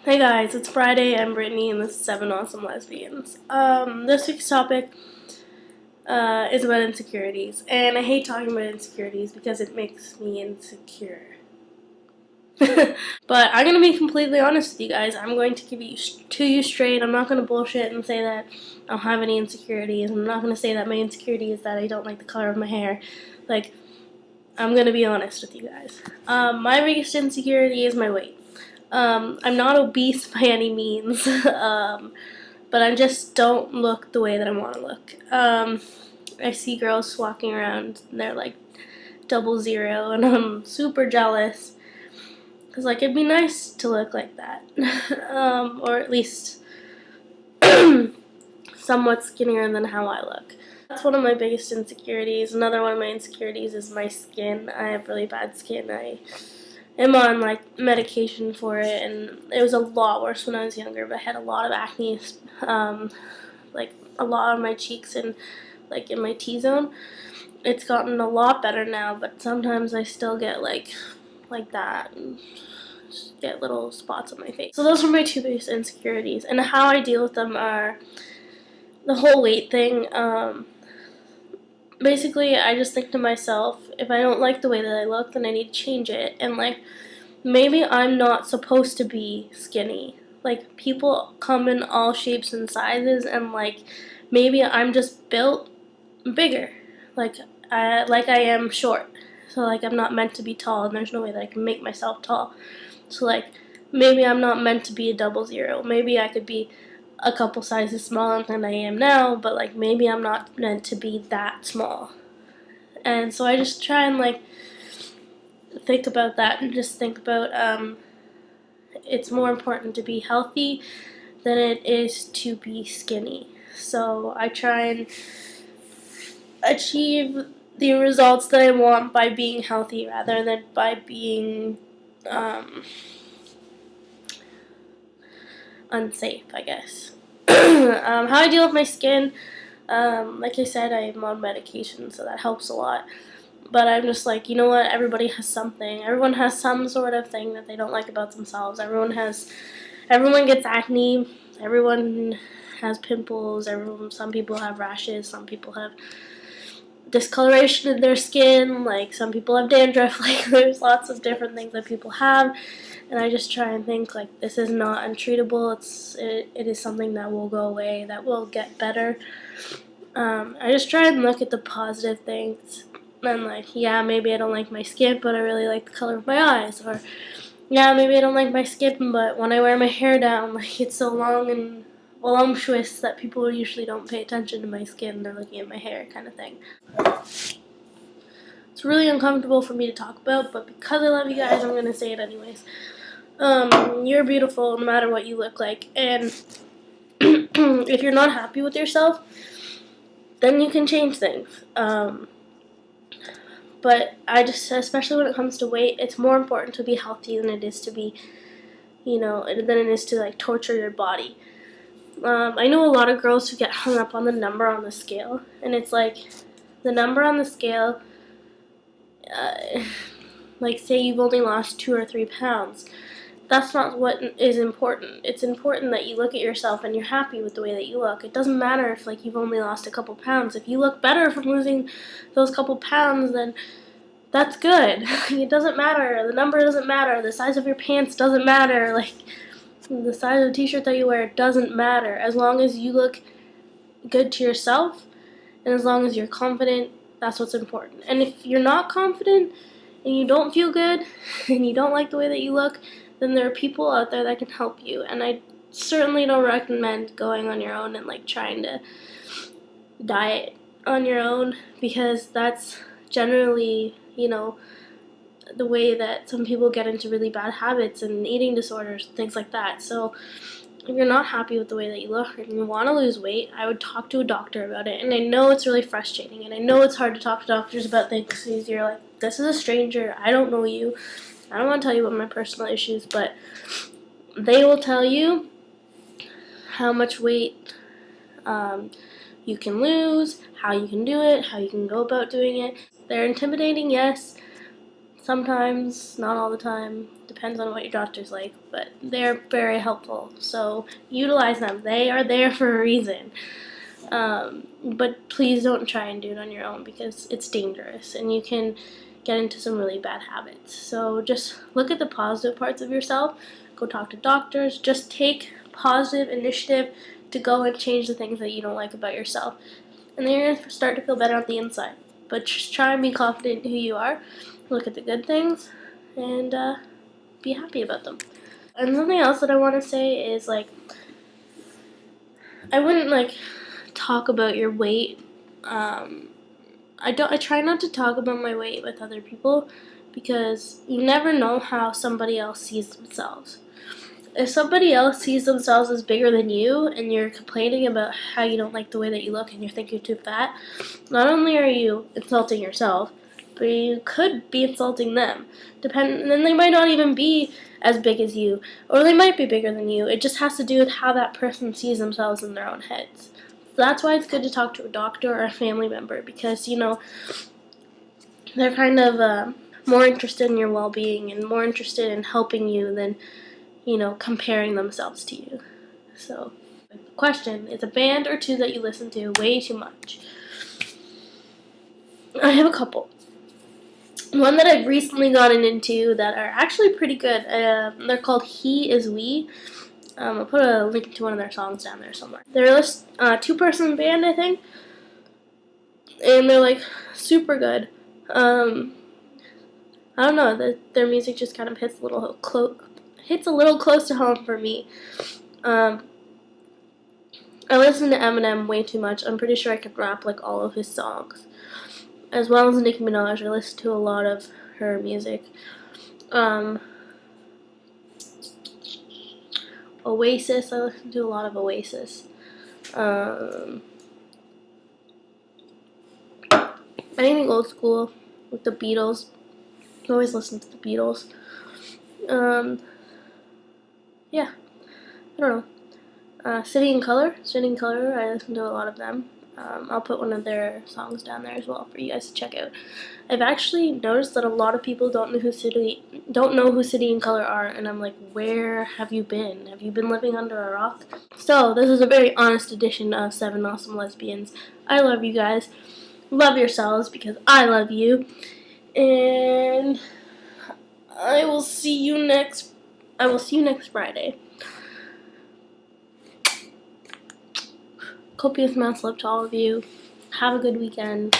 Hey guys, it's Friday. I'm Brittany, and this is 7 Awesome Lesbians. This week's topic is about insecurities, and I hate talking about insecurities because it makes me insecure. But I'm gonna be completely honest with you guys. I'm going to give you to you straight. I'm not gonna bullshit and say that I don't have any insecurities. I'm not gonna say that my insecurity is that I don't like the color of my hair. Like, I'm gonna be honest with you guys. My biggest insecurity is my weight. I'm not obese by any means, but I just don't look the way that I want to look. I see girls walking around, and they're like 00, and I'm super jealous. Because, like, it'd be nice to look like that. Or at least somewhat skinnier than how I look. That's one of my biggest insecurities. Another one of my insecurities is my skin. I have really bad skin. I am on like medication for it, and it was a lot worse when I was younger, but I had a lot of acne, like a lot on my cheeks and like in my T-zone. It's gotten a lot better now, but sometimes I still get like that and just get little spots on my face. So those are my two biggest insecurities, and how I deal with them are the whole weight thing. Basically, I just think to myself, if I don't like the way that I look, then I need to change it. And like, maybe I'm not supposed to be skinny. Like, people come in all shapes and sizes, and like, maybe I'm just built bigger. Like I am short. So like, I'm not meant to be tall, and there's no way that I can make myself tall. So like, maybe I'm not meant to be a 00. Maybe I could be a couple sizes smaller than I am now, but like, maybe I'm not meant to be that small. And so I just try and like think about that, and just think about it's more important to be healthy than it is to be skinny. So I try and achieve the results that I want by being healthy rather than by being unsafe, I guess. How I deal with my skin, like I said, I'm on medication, so that helps a lot. But I'm just like, you know what, everybody has something. Everyone has some sort of thing that they don't like about themselves. Everyone gets acne, everyone has pimples, some people have rashes, some people have discoloration in their skin, like some people have dandruff, like there's lots of different things that people have. And I just try and think like, this is not untreatable. It is something that will go away, that will get better. I just try and look at the positive things. And like, yeah, maybe I don't like my skin, but I really like the color of my eyes. Or yeah, maybe I don't like my skin, but when I wear my hair down, like, it's so long and voluptuous that people usually don't pay attention to my skin. They're looking at my hair, kind of thing. It's really uncomfortable for me to talk about, but because I love you guys, I'm gonna say it anyways. You're beautiful no matter what you look like, and if you're not happy with yourself, then you can change things. But I just, especially when it comes to weight, it's more important to be healthy than it is to be, than it is to like torture your body. I know a lot of girls who get hung up on the number on the scale, and it's like, the number on the scale, like say you've only lost 2 or 3 pounds. That's not what is important. It's important that you look at yourself and you're happy with the way that you look. It doesn't matter if like you've only lost a couple pounds. If you look better from losing those couple pounds, then that's good. It doesn't matter. The number doesn't matter. The size of your pants doesn't matter. Like, the size of the t-shirt that you wear doesn't matter. As long as you look good to yourself, and as long as you're confident, that's what's important. And if you're not confident, and you don't feel good, and you don't like the way that you look, then there are people out there that can help you. And I certainly don't recommend going on your own and like trying to diet on your own, because that's generally, the way that some people get into really bad habits and eating disorders, things like that. So if you're not happy with the way that you look and you want to lose weight, I would talk to a doctor about it. And I know it's really frustrating, and I know it's hard to talk to doctors about things because you're like, this is a stranger, I don't know you, I don't want to tell you about my personal issues, but they will tell you how much weight you can lose, how you can do it, how you can go about doing it. They're intimidating, yes. Sometimes, not all the time, depends on what your doctor's like, but they're very helpful. So utilize them. They are there for a reason. But please don't try and do it on your own because it's dangerous and you can get into some really bad habits. So just look at the positive parts of yourself. Go talk to doctors. Just take positive initiative to go and change the things that you don't like about yourself. And then you're going to start to feel better on the inside. But just try and be confident in who you are. Look at the good things and be happy about them. And something else that I want to say is, like, I wouldn't, like, talk about your weight. I try not to talk about my weight with other people because you never know how somebody else sees themselves. If somebody else sees themselves as bigger than you and you're complaining about how you don't like the way that you look and you think you're too fat, not only are you insulting yourself, but you could be insulting them. And then they might not even be as big as you, or they might be bigger than you. It just has to do with how that person sees themselves in their own heads. So that's why it's good to talk to a doctor or a family member because, they're kind of more interested in your well-being and more interested in helping you than comparing themselves to you. So, the question is a band or two that you listen to way too much. I have a couple. One that I've recently gotten into that are actually pretty good. They're called He Is We. I'll put a link to one of their songs down there somewhere. They're a two-person band, I think, and they're like super good. I don't know. Their music just kind of hits a little close to home for me. I listen to Eminem way too much. I'm pretty sure I could rap like all of his songs. As well as Nicki Minaj, I listen to a lot of her music. Oasis, I listen to a lot of Oasis. Anything old school, with the Beatles. I always listen to the Beatles. Yeah, I don't know. City and Color, I listen to a lot of them. I'll put one of their songs down there as well for you guys to check out. I've actually noticed that a lot of people don't know who City and Color are, and I'm like, where have you been? Have you been living under a rock? So, this is a very honest edition of 7 Awesome Lesbians. I love you guys. Love yourselves because I love you. And I will see you next Friday. Copious amounts love to all of you. Have a good weekend.